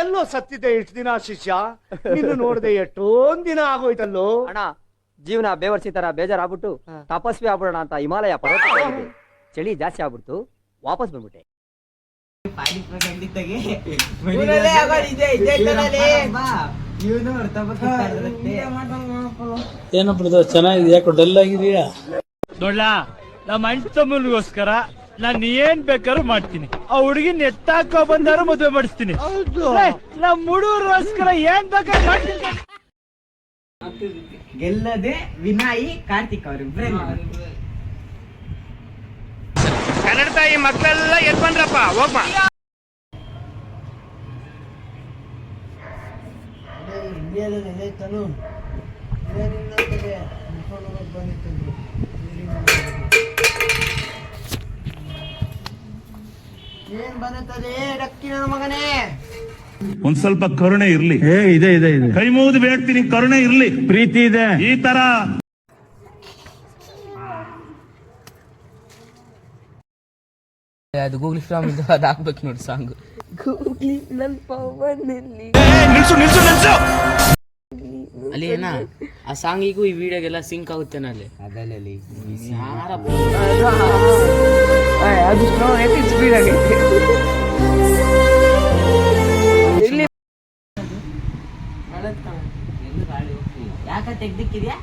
ಎಲ್ಲೋ ಸತ್ತಿದ್ದೆ ಇಷ್ಟು ದಿನ ಶಿಷ್ಯ, ನಿನ್ನ ನೋಡದೆ ಎಷ್ಟೊಂದ್ ದಿನ ಆಗೋಯ್ತಲ್ಲೋ. ಅಣ್ಣ, ಜೀವನ ಬೇವರ್ಸಿ ತರ ಬೇಜಾರಾಗ್ಬಿಟ್ಟು ತಪಸ್ವಿ ಆಗ್ಬಿಡೋಣ ಅಂತ ಹಿಮಾಲಯ ಪರ್ವತ ಹೋಗಿದ್ದೆ. ಚಳಿ ಜಾಸ್ತಿ ಆಗ್ಬಿಡ್ತು, ವಾಪಸ್ ಬಂದ್ಬಿಟ್ಟೆ. ಏನಪ್ಪ ಚೆನ್ನಾಗಿದೆ, ಯಾಕೋ ಡಲ್ ಆಗಿದೆಯಾ? ನೋಡ್ಲ, ನಮ್ಮ ಅಣ್ಣ ತಮ್ಮನಿಗೋಸ್ಕರ ನಾನು ಏನ್ ಬೇಕಾದ್ರೂ ಮಾಡ್ತೀನಿ. ಆ ಹುಡುಗಿನ ಎತ್ತಾಕೋ ಬಂದಾರು ಮದುವೆ ಮಾಡಿಸ್ತೀನಿ. ನಮ್ಮ ಹುಡುಗರಿಗೋಸ್ಕರ ಏನ್ ಬೇಕಾದ್ರೂ ಮಾಡ್ತೀನಿ. ಗೆಲ್ಲದೆ ವಿನಾಯಿ ಕಾರ್ತಿಕ್ ಅವರು ಕನ್ನಡ ತಾಯಿ ಮಕ್ಕಳೆಲ್ಲ ಎದ್ ಬಂದ್ರಪ್ಪ, ಹೋಗ್ಮ. ಏನ್ ಬರುತ್ತದೆ ಡಕ್ಕಿನ ಮಗನೇ? ಒಂದ್ ಸ್ವಲ್ಪ ಕರುಣೆ ಇರ್ಲಿ. ಇದೆ ಇದೆ ಇದೆ, ಕೈ ಮುಗಿದು ಬೇಡ್ತೀನಿ, ಕರುಣೆ ಇರ್ಲಿ, ಪ್ರೀತಿ ಇದೆ. ಈ ತರ ಅದು ಗೂಗ್ಲಿ ಫ್ರಾಮ್ ಇದು ಅದು ಹಾಕ್ಬೇಕು ನೋಡಿ ಸಾಂಗ್. ಗೂಗ್ಲಿ ನನ್ನ ಪವನಲ್ಲಿ ಅಲ್ಲಿ ಏನ ಆ ಸಾಂಗಿಗೂ ಈ ವಿಡಿಯೋಗೆಲ್ಲ ಸಿಂಕ್ ಆಗುತ್ತೇನ ಅಲ್ಲಿ ಅದರಲ್ಲಿ ಅದು ಸ್ಪೀಡ್ ಆಗೈತೆ. ಯಾಕ ತೆಗ್ದಿಕ್ಕಿದ್ಯಾ?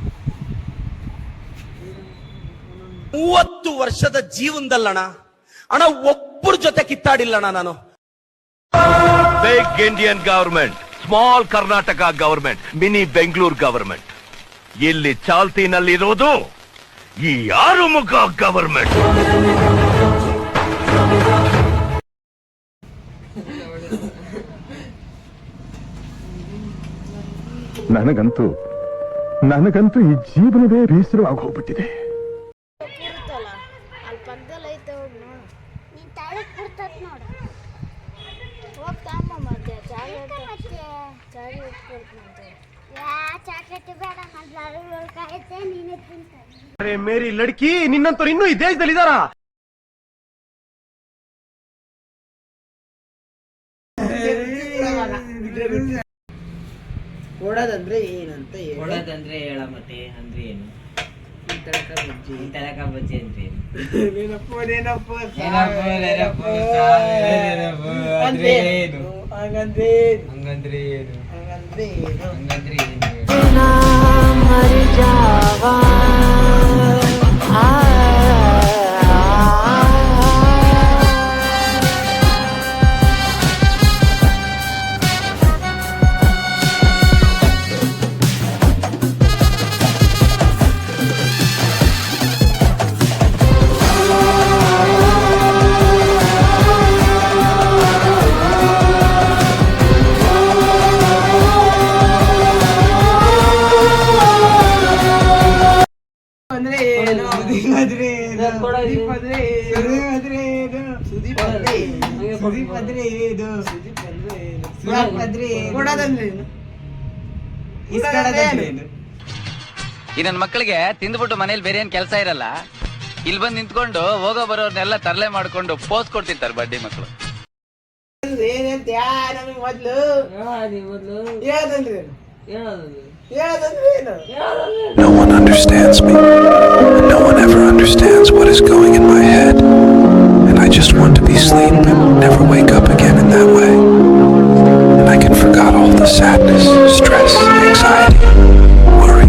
30 ವರ್ಷದ ಜೀವನದಲ್ಲಣ ಅಣ್ಣ ಒಬ್ಬರ ಜೊತೆ ಕಿತ್ತಾಡಿಲ್ಲಣ್ಣ ನಾನು. Big Indian government, small Karnataka government, mini Bengaluru government, ಇಲ್ಲಿ ಚಾಲ್ತಿನಲ್ಲಿರೋದು ಈ ಆರುಮುಖ ಗವರ್ಮೆಂಟ್. ನನಗಂತೂ ಈ ಜೀವನವೇ ಬೇಸರವಾಗಿ ಹೋಗ್ಬಿಟ್ಟಿದೆ. ಅರೆ ಮೇರಿ ಲಡ್ಕಿ, ನಿನ್ನಂತವ್ರು ಇನ್ನೂ ಈ ದೇಶದಲ್ಲಿ ಇದಾರ? ಕೊಡೋದಂದ್ರೆ ಏನಂತ ಕೊಡೋದಂದ್ರೆ ಹೇಳ ಮತ್ತೆ ಅಂದ್ರೆ ಏನು? ತಲಕ ಬಜ್ಜಿ ಅಂದ್ರೆ ಈ ನನ್ನ ಮಕ್ಕಳಿಗೆ ತಿಂದ್ಬಿಟ್ಟು ಮನೇಲಿ ಬೇರೆ ಏನ್ ಕೆಲಸ ಇರಲ್ಲ, ಇಲ್ಲಿ ಬಂದು ನಿಂತ್ಕೊಂಡು ಹೋಗೋ ಬರೋರ್ನೆಲ್ಲ ತರಲೆ ಮಾಡ್ಕೊಂಡು ಪೋಸ್ ಕೊಡ್ತಿರ್ತಾರೆ ಬಡ್ಡಿ ಮಕ್ಕಳು. No one understands me. No one ever understands what is going in my head. And I just want to be asleep and never wake up again in that way. And I can forget all the sadness, stress, anxiety, worry.